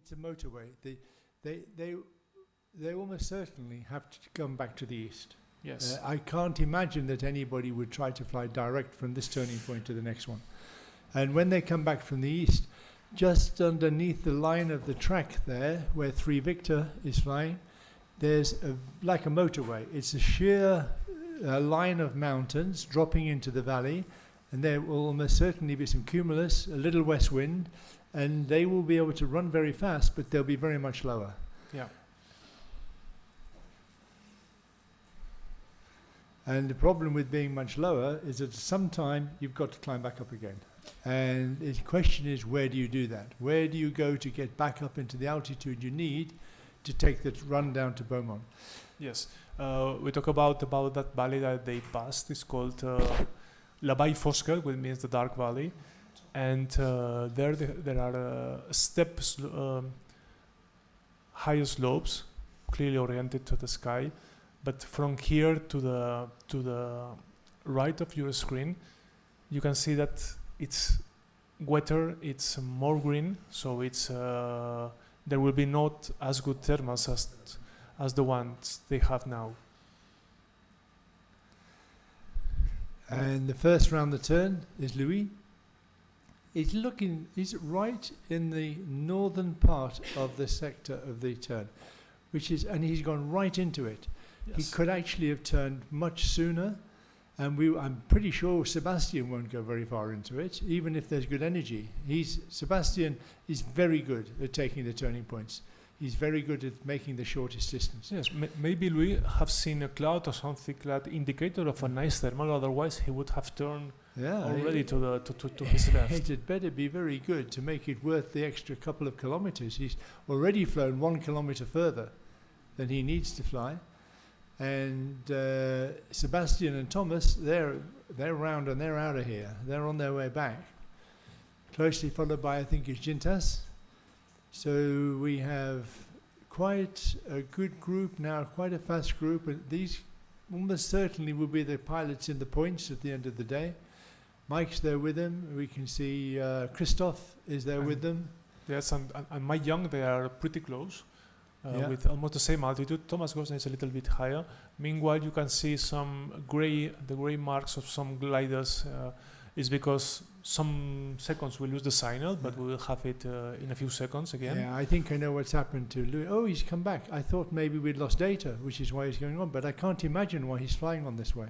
it's a motorway. They almost certainly have to come back to the east. Yes. I can't imagine that anybody would try to fly direct from this turning point to the next one. And when they come back from the east, just underneath the line of the track there, where 3 Victor is flying, there's like a motorway. It's a sheer line of mountains dropping into the valley, and there will almost certainly be some cumulus, a little west wind, and they will be able to run very fast, but they'll be very much lower. Yeah. And the problem with being much lower is that sometime you've got to climb back up again. And the question is, where do you do that? Where do you go to get back up into the altitude you need to take that run down to Beaumont? Yes. We talk about that valley that they passed. It's called La Vall Fosca, which means the dark valley. And there are steps, higher slopes, clearly oriented to the sky. But from here to the right of your screen, you can see that it's wetter, it's more green, so it's there will be not as good thermals as the ones they have now. And the first round the turn is Louis. He's right in the northern part of the sector of the turn, and he's gone right into it. Yes. He could actually have turned much sooner, and I'm pretty sure Sebastian won't go very far into it, even if there's good energy. Sebastian is very good at taking the turning points. He's very good at making the shortest distance. Yes, maybe Louis have seen a cloud or something that indicator of a nice thermal. Otherwise, he would have turned already to his left. It had better be very good to make it worth the extra couple of kilometers. He's already flown 1 kilometer further than he needs to fly. And Sebastian and Thomas, they're round and they're out of here. They're on their way back. Closely followed by, I think, is Gintas. So we have quite a good group now, quite a fast group. And these almost certainly will be the pilots in the points at the end of the day. Mike's there with them. We can see Christoph is there with them. Yes, and Mike Young, they are pretty close. With almost the same altitude. Thomas Gosden is a little bit higher. Meanwhile, you can see the gray marks of some gliders is because some seconds we lose the signal, but we will have it in a few seconds again. Yeah, I think I know what's happened to Louis. Oh, he's come back. I thought maybe we'd lost data, which is why he's going on, but I can't imagine why he's flying on this way.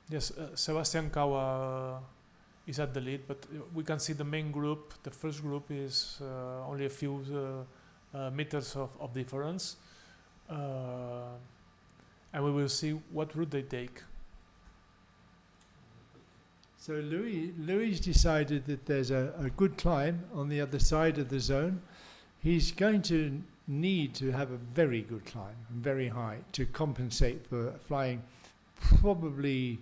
Yes, Sebastian Kawa is at the lead, but we can see the main group. The first group is only a few meters of difference, and we will see what route they take. So Louis decided that there's a good climb on the other side of the zone. He's going to need to have a very good climb, very high, to compensate for flying probably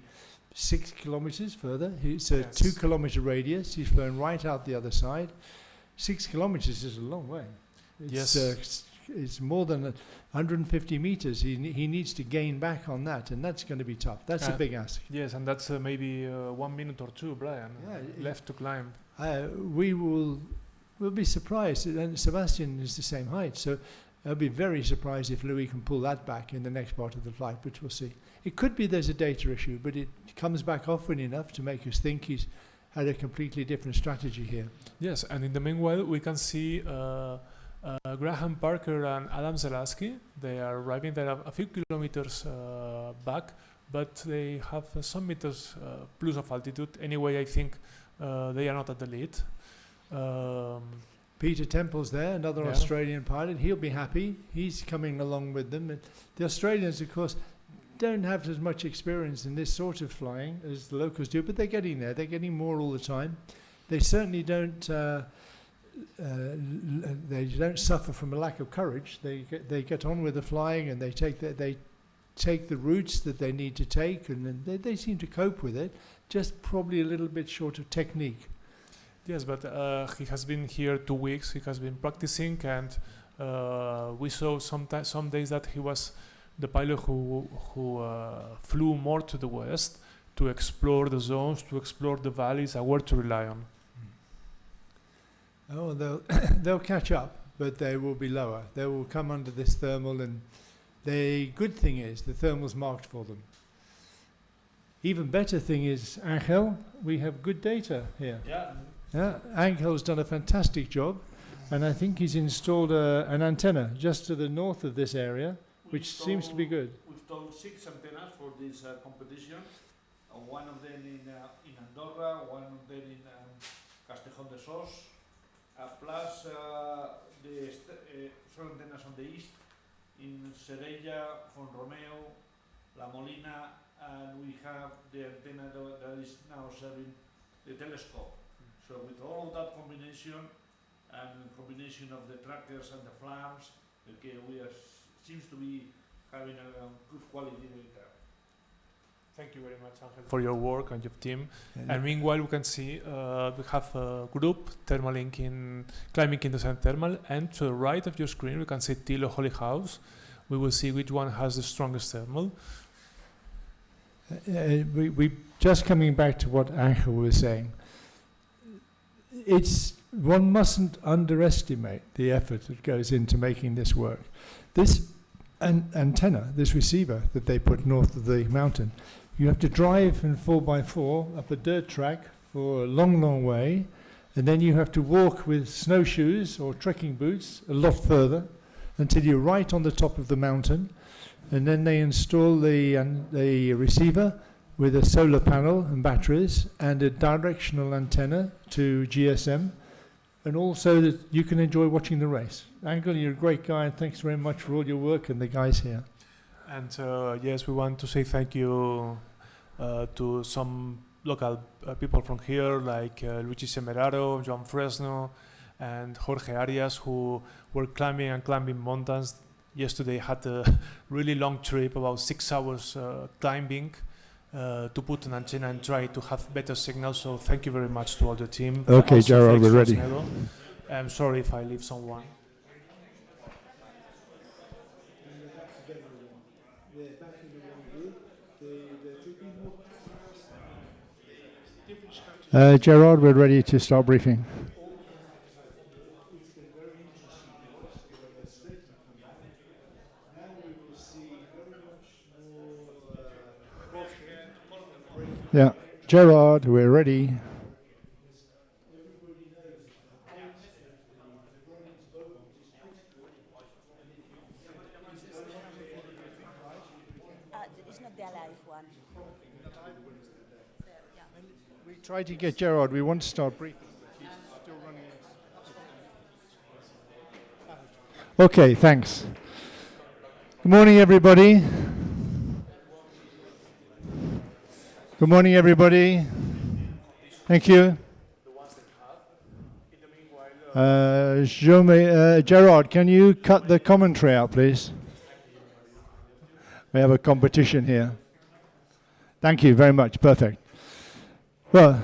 6 kilometers further. It's a 2 kilometer radius. He's flown right out the other side. 6 kilometers is a long way. It's more than 150 meters. He needs to gain back on that, and that's going to be tough. That's a big ask. Yes, and that's maybe 1 minute or two, Brian, left to climb. We'll be surprised, and Sebastian is the same height, so I'll be very surprised if Louis can pull that back in the next part of the flight, but we'll see. It could be there's a data issue, but it comes back often enough to make us think he's had a completely different strategy here. Yes, and in the meanwhile, we can see Graham Parker and Adam Zelaski. They are arriving there a few kilometers back, but they have some meters plus of altitude. Anyway, I think they are not at the lead. Peter Temple's there, another Australian pilot. He'll be happy. He's coming along with them. And the Australians, of course, don't have as much experience in this sort of flying as the locals do, but they're getting there. They're getting more all the time. They certainly don't suffer from a lack of courage. They get on with the flying, and they take the routes that they need to take, and then they seem to cope with it. Just probably a little bit short of technique. Yes, but he has been here 2 weeks. He has been practicing, and we saw some days that he was the pilot who flew more to the west to explore the zones, to explore the valleys, and where to rely on. Oh, they'll catch up, but they will be lower. They will come under this thermal, and the good thing is the thermal's marked for them. Even better thing is, Angel, we have good data here. Yeah, Angel's done a fantastic job, and I think he's installed an antenna just to the north of this area, which seems to be good. We've installed 6 antennas for this competition. One of them in Andorra, one of them in Castellón de Sos, plus the solar antennas on the east in Serella, Fonromeo, La Molina, and we have the antenna that is now serving the telescope. So with all of that combination and combination of the trackers and the flares, okay, we are seems to be having a good quality data. Thank you very much, Angel, for your work and your team. And meanwhile, we can see we have a group thermalink in climbing into San Thermal, and to the right of your screen, we can see Tilo Holy House. We will see which one has the strongest thermal. We just coming back to what Angel was saying. One mustn't underestimate the effort that goes into making this work. This antenna, this receiver that they put north of the mountain, you have to drive in 4x4 up a dirt track for a long, long way, and then you have to walk with snowshoes or trekking boots a lot further until you're right on the top of the mountain, and then they install the receiver with a solar panel and batteries and a directional antenna to GSM, and also that you can enjoy watching the race. Angel, you're a great guy, and thanks very much for all your work and the guys here. And yes, we want to say thank you to some local people from here, like Luigi Semeraro, John Fresno, and Jorge Arias, who were climbing mountains. Yesterday had a really long trip, about 6 hours climbing, to put an antenna and try to have better signals. So thank you very much to all the team. Okay, Gerard, we're ready. I'm sorry if I leave someone. Gerard, we're ready to start briefing. Yeah, Gerard, we're ready. It's not the alive one. We tried to get Gerard. We want to start briefing, but he's still running. Okay, thanks. Good morning, everybody. Good morning, everybody. Thank you. Gerard, can you cut the commentary out, please? We have a competition here. Thank you very much. Perfect. Well,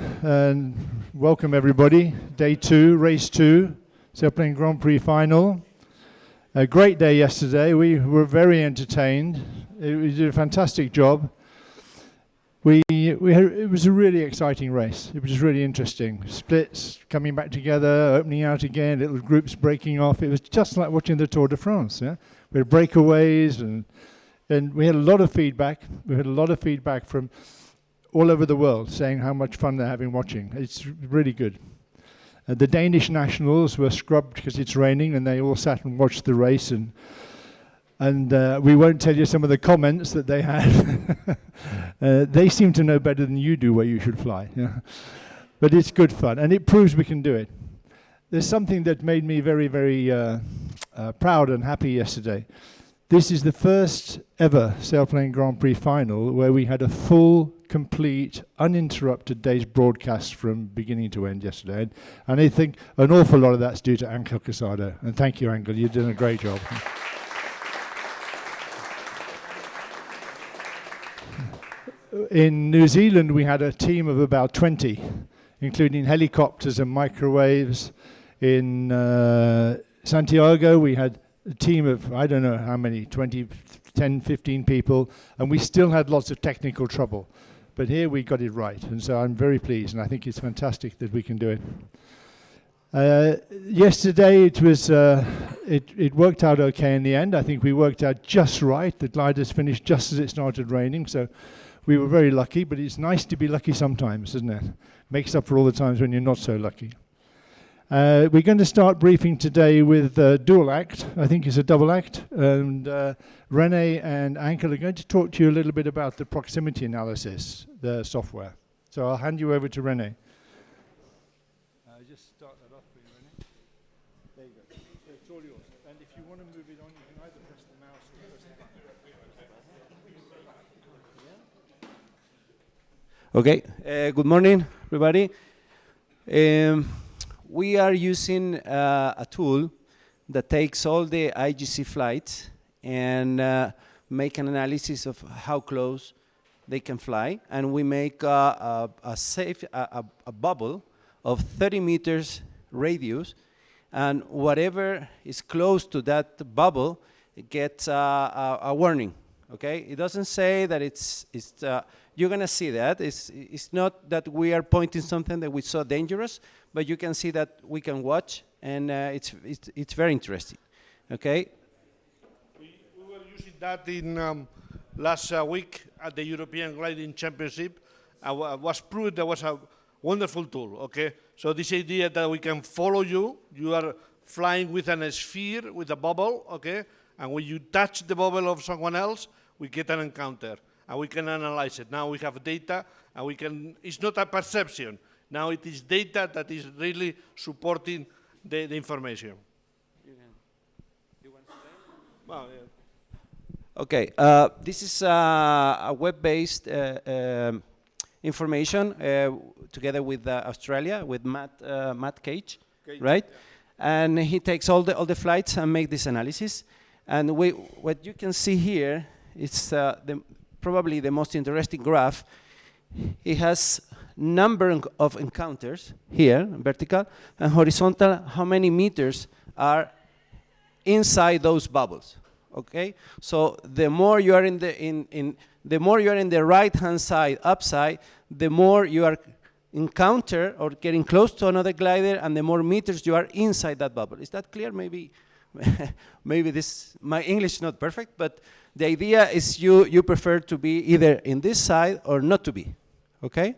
welcome, everybody. Day 2, race 2, Sailplane Grand Prix final. A great day yesterday. We were very entertained. We did a fantastic job. It was a really exciting race. It was just really interesting. Splits, coming back together, opening out again, little groups breaking off. It was just like watching the Tour de France. Yeah? We had breakaways, and we had a lot of feedback. We had a lot of feedback from all over the world saying how much fun they're having watching. It's really good. The Danish nationals were scrubbed because it's raining, and they all sat and watched the race, and we won't tell you some of the comments that they had. They seem to know better than you do where you should fly. Yeah? But it's good fun, and it proves we can do it. There's something that made me very, very proud and happy yesterday. This is the first ever Sailplane Grand Prix final where we had a full, complete, uninterrupted day's broadcast from beginning to end yesterday. And I think an awful lot of that's due to Angel Casado. And thank you, Angel. You've done a great job. In New Zealand, we had a team of about 20, including helicopters and microwaves. In Santiago, we had a team of, I don't know how many, 10, 15 people, and we still had lots of technical trouble. But here we got it right, and so I'm very pleased, and I think it's fantastic that we can do it. Yesterday it was it worked out okay in the end. I think we worked out just right. The gliders finished just as it started raining, so we were very lucky. But it's nice to be lucky sometimes, isn't it? Makes up for all the times when you're not so lucky. We're going to start briefing today with dual act. I think it's a double act, and Rene and Ankel are going to talk to you a little bit about the proximity analysis, the software. So I'll hand you over to Rene. Just start that off for you, Rene. There you go. So it's all yours. And if you want to move it on, you can either press the mouse or press the button. Okay, good morning, everybody. We are using a tool that takes all the IGC flights and make an analysis of how close they can fly, and we make a bubble of 30 meters radius, and whatever is close to that bubble gets a warning. Okay, it doesn't say that it's you're gonna see that it's not that we are pointing something that we saw dangerous, but you can see that we can watch, and it's very interesting. Okay. We were using that in last week at the European Gliding Championship. Was proved that was a wonderful tool. Okay, so this idea that we can follow you, you are flying with a sphere with a bubble. Okay, and when you touch the bubble of someone else, we get an encounter, and we can analyze it. Now we have data, and we can. It's not a perception. Now it is data that is really supporting the information. You want to say? Well, yeah. Okay, this is a web-based information together with Australia, with Matt Cage, right? Yeah. And he takes all the flights and make this analysis. And what you can see here is probably the most interesting graph. It has number of encounters here, vertical, and horizontal, how many meters are inside those bubbles. Okay, so the more you are in the right-hand side, upside, the more you are encounter or getting close to another glider, and the more meters you are inside that bubble. Is that clear? Maybe, maybe my English is not perfect, but the idea is you prefer to be either in this side or not to be. Okay.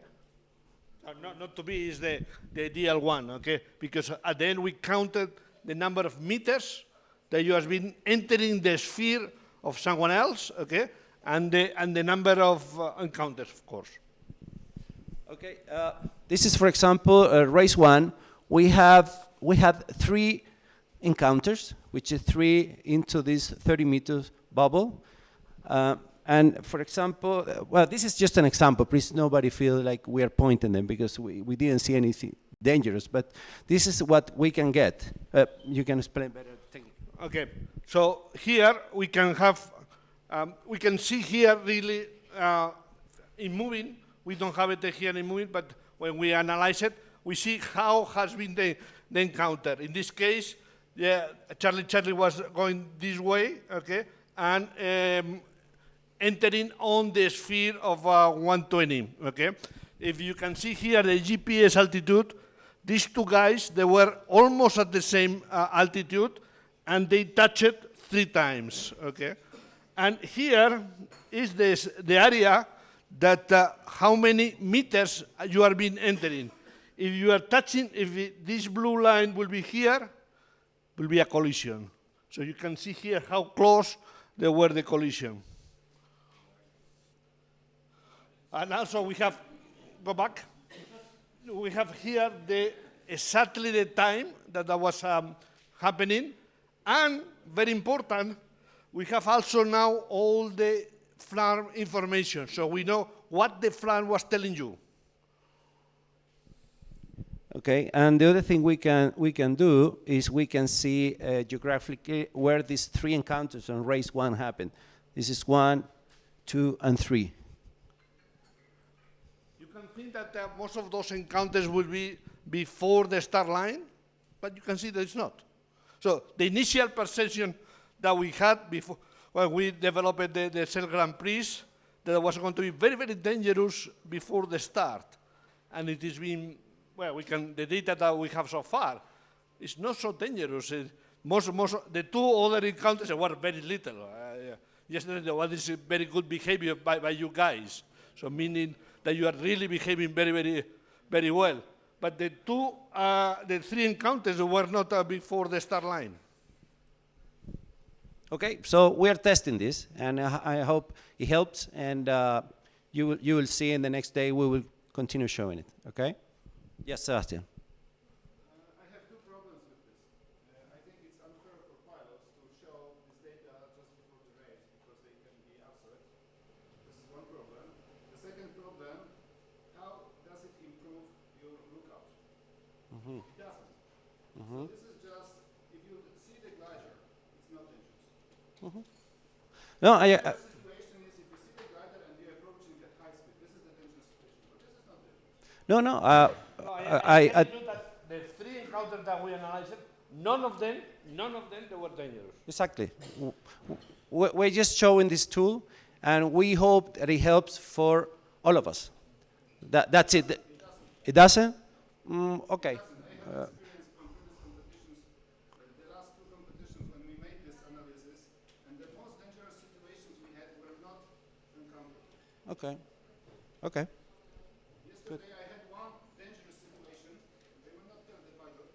Not to be is the ideal one. Okay, because at the end we counted the number of meters that you have been entering the sphere of someone else, okay, and the number of encounters, of course. Okay, this is, for example, race 1. We had 3 encounters, which is 3 into this 30 meters bubble. And for example, well, this is just an example. Please, nobody feel like we are pointing them because we didn't see anything dangerous. But this is what we can get. You can explain better. Okay, so here we can have, we can see here really in moving. We don't have it here in moving, but when we analyze it, we see how has been the encounter. In this case, yeah, Charlie was going this way, okay, and entering on the sphere of 120, okay. If you can see here the GPS altitude, these two guys, they were almost at the same altitude, and they touched it 3 times, okay? And here is the area that how many meters you are being entering. If you are touching, this blue line will be here, will be a collision. So you can see here how close they were the collision. And also we have, go back. We have here exactly the time that was happening. And very important, we have also now all the FLAR information, so we know what the FLAR was telling you. Okay, and the other thing we can do is we can see geographically where these 3 encounters on race 1 happened. This is 1, 2, and 3. You can think that most of those encounters will be before the start line, but you can see that it's not. So the initial perception that we had before, when we developed the Sail Grand Prix, that was going to be very, very dangerous before the start. And it has been, well, the data that we have so far, it's not so dangerous. The two other encounters were very little. Yesterday, what is very good behavior by you guys. So meaning that you are really behaving very, very, very well. But the three encounters were not before the start line. Okay, so we are testing this, and I hope it helps, and you will see in the next day we will continue showing it, okay? Yes, Sebastian. I have two problems with this. I think it's unfair for pilots to show this data just before the race because they can be upset. This is one problem. The second problem, how does it improve your lookout? It doesn't. So this is just, if you see the glider, it's not dangerous. No, The situation is if you see the glider and you're approaching at high speed, this is the dangerous situation, but this is not dangerous. no. I know that the three encounters that we analyzed, none of them, they were dangerous. Exactly. We're just showing this tool, and we hope that it helps for all of us. That's it. It doesn't? Okay. I have experience from previous competitions, the last two competitions when we made this analysis, and the most dangerous situations we had were not encountered. Okay. Okay. Yesterday I had one dangerous situation. They will not tell the pilot,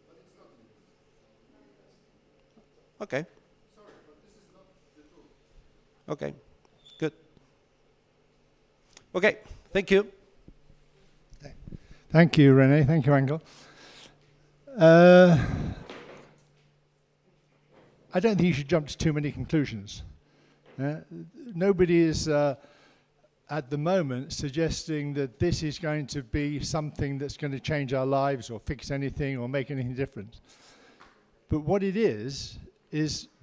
but it's not dangerous. Okay. Sorry, but this is not the truth. Okay. Good. Okay. Thank you. Thank you, Rene. Thank you, Angel. I don't think you should jump to too many conclusions. Nobody is, at the moment, suggesting that this is going to be something that's going to change our lives or fix anything or make anything different. But what it is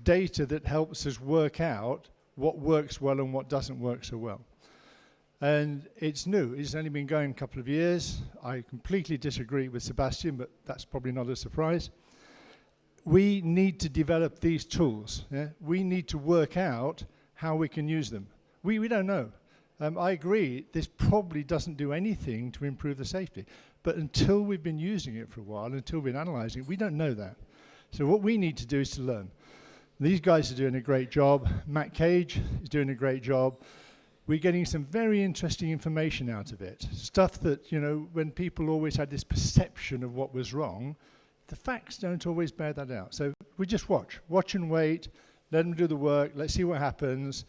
data that helps us work out what works well and what doesn't work so well. And it's new. It's only been going a couple of years. I completely disagree with Sebastian, but that's probably not a surprise. We need to develop these tools. Yeah? We need to work out how we can use them. We don't know. I agree, this probably doesn't do anything to improve the safety. But until we've been using it for a while, until we've been analyzing it, we don't know that. So what we need to do is to learn. These guys are doing a great job. Matt Cage is doing a great job. We're getting some very interesting information out of it. Stuff that, you know, when people always had this perception of what was wrong, the facts don't always bear that out. So we just watch and wait, let them do the work, let's see what happens,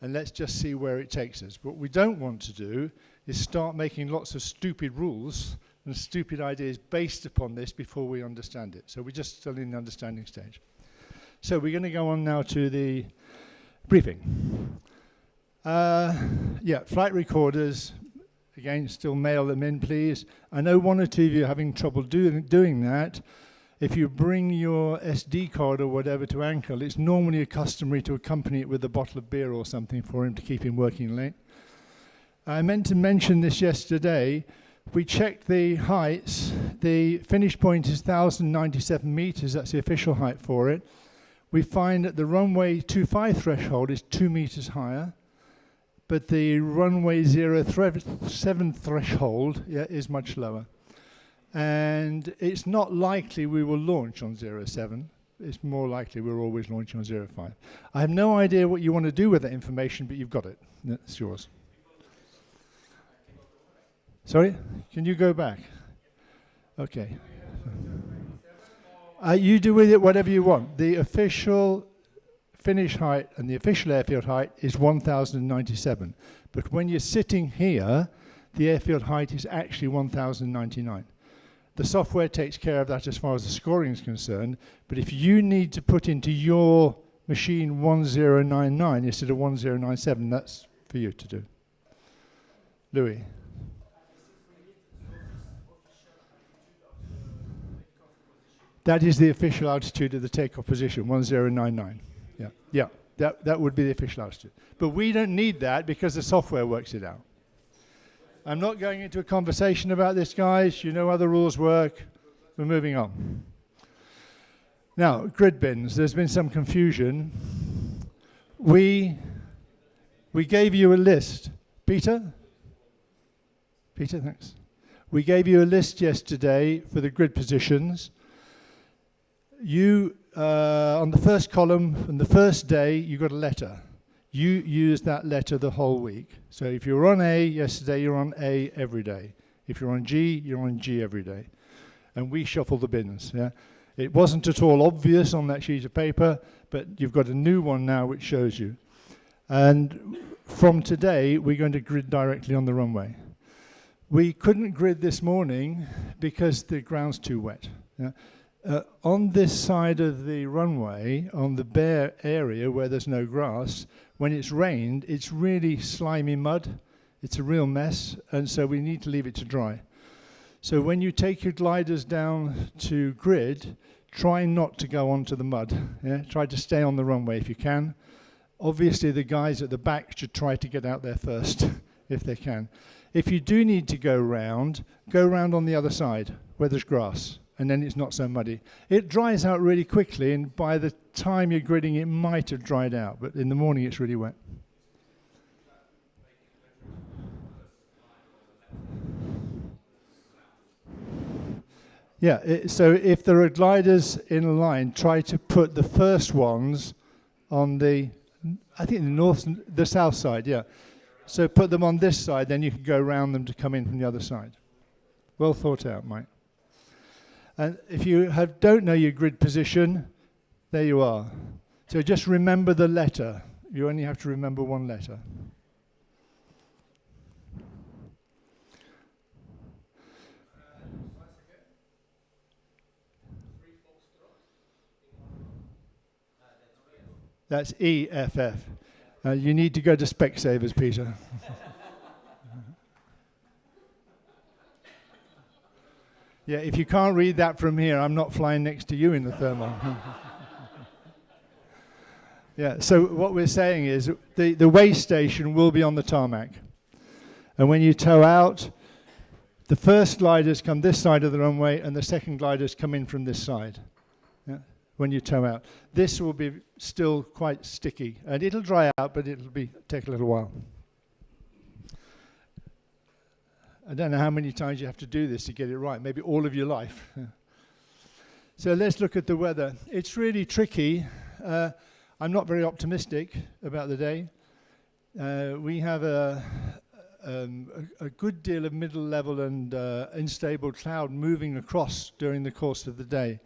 and let's just see where it takes us. What we don't want to do is start making lots of stupid rules and stupid ideas based upon this before we understand it. So we're just still in the understanding stage. So we're going to go on now to the briefing. Flight recorders, again, still mail them in, please. I know one or two of you are having trouble doing that. If you bring your SD card or whatever to Ankle, it's normally customary to accompany it with a bottle of beer or something for him to keep him working late. I meant to mention this yesterday. We checked the heights. The finish point is 1,097 meters. That's the official height for it. We find that the runway 25 threshold is 2 meters higher. But the runway 07 threshold is much lower. And it's not likely we will launch on 07. It's more likely we're always launching on 05. I have no idea what you want to do with that information, but you've got it. It's yours. Sorry? Can you go back? Okay. You do with it whatever you want. The official finish height and the official airfield height is 1,097. But when you're sitting here, the airfield height is actually 1,099. The software takes care of that as far as the scoring is concerned. But if you need to put into your machine 1099 instead of 1097, that's for you to do. Louis. That is the official altitude of the takeoff position, 1099. Yeah, that would be the official altitude. But we don't need that because the software works it out. I'm not going into a conversation about this, guys. You know how the rules work. We're moving on. Now, grid bins. There's been some confusion. We gave you a list. Peter, thanks. We gave you a list yesterday for the grid positions. you, on the first column, on the first day, you got a letter. You use that letter the whole week. So if you're on A yesterday, you're on A every day. If you're on G, you're on G every day. And we shuffle the bins, yeah? It wasn't at all obvious on that sheet of paper, but you've got a new one now which shows you. And from today, we're going to grid directly on the runway. We couldn't grid this morning because the ground's too wet. Yeah? On this side of the runway, on the bare area where there's no grass, when it's rained, it's really slimy mud. It's a real mess, and so we need to leave it to dry. So when you take your gliders down to grid, try not to go onto the mud. Yeah? Try to stay on the runway if you can. Obviously, the guys at the back should try to get out there first, if they can. If you do need to go round on the other side, where there's grass, and then it's not so muddy. It dries out really quickly, and by the time you're gridding, it might have dried out, but in the morning, it's really wet. Yeah, so if there are gliders in a line, try to put the first ones on the, I think the south side, yeah. So put them on this side, then you can go around them to come in from the other side. Well thought out, Mike. And if you don't know your grid position, there you are. So just remember the letter. You only have to remember one letter. That's EFF. You need to go to Specsavers, Peter. Yeah, if you can't read that from here, I'm not flying next to you in the thermal. Yeah, so what we're saying is the weigh station will be on the tarmac. And when you tow out, the first gliders come this side of the runway and the second gliders come in from this side. Yeah, when you tow out. This will be still quite sticky, and it'll dry out, but it'll take a little while. I don't know how many times you have to do this to get it right, maybe all of your life. So let's look at the weather. It's really tricky. I'm not very optimistic about the day. We have a good deal of middle level and unstable cloud moving across during the course of the day.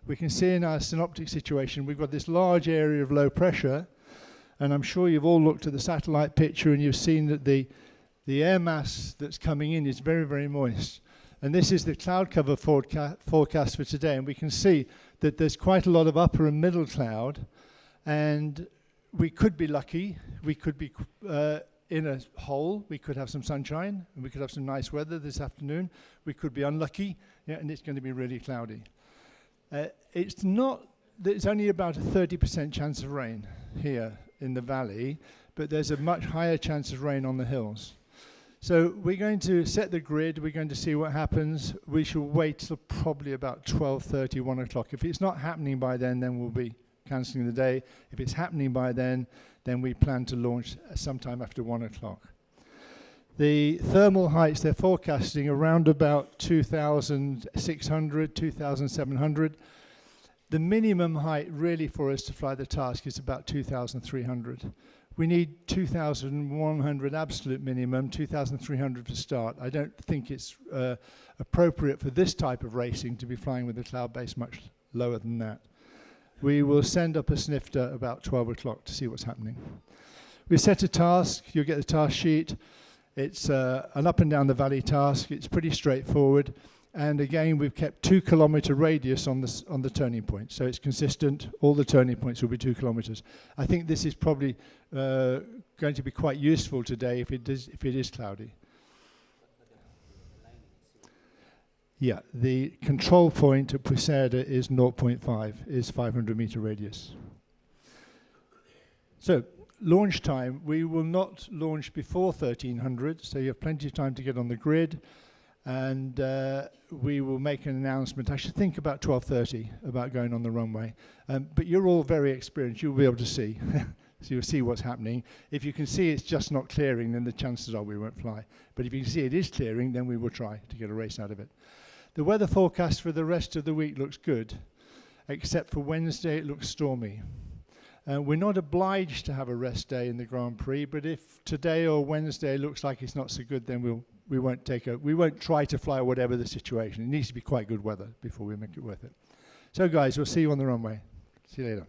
We can see in our synoptic situation, we've got this large area of low pressure, and I'm sure you've all looked at the satellite picture and you've seen that the air mass that's coming in is very, very moist. And this is the cloud cover forecast for today, and we can see that there's quite a lot of upper and middle cloud, and we could be lucky. We could be in a hole. We could have some sunshine, and we could have some nice weather this afternoon. We could be unlucky, yeah, and it's going to be really cloudy. It's only about a 30% chance of rain here in the valley, but there's a much higher chance of rain on the hills. So we're going to set the grid, we're going to see what happens. We shall wait till probably about 12:30, 1 o'clock. If it's not happening by then we'll be cancelling the day. If it's happening by then we plan to launch sometime after 1 o'clock. The thermal heights, they're forecasting around about 2,600, 2,700. The minimum height really for us to fly the task is about 2,300. We need 2,100 absolute minimum, 2,300 for start. I don't think it's appropriate for this type of racing to be flying with a cloud base much lower than that. We will send up a snifter about 12 o'clock to see what's happening. We set a task, you'll get the task sheet. It's an up and down the valley task. It's pretty straightforward. And again, we've kept 2 kilometer radius on the turning point. So it's consistent. All the turning points will be 2 kilometers. I think this is probably going to be quite useful today if it is cloudy. Yeah, the control point at Puisada is 0.5, is 500 meter radius. So, launch time, we will not launch before 1300, so you have plenty of time to get on the grid, and we will make an announcement, I should think about 12:30, about going on the runway. But you're all very experienced, you'll be able to see. So you'll see what's happening. If you can see it's just not clearing, then the chances are we won't fly. But if you can see it is clearing, then we will try to get a race out of it. The weather forecast for the rest of the week looks good. except for Wednesday it looks stormy. We're not obliged to have a rest day in the Grand Prix, but if today or Wednesday looks like it's not so good, then we won't try to fly whatever the situation. It needs to be quite good weather before we make it worth it. So guys, we'll see you on the runway. See you later.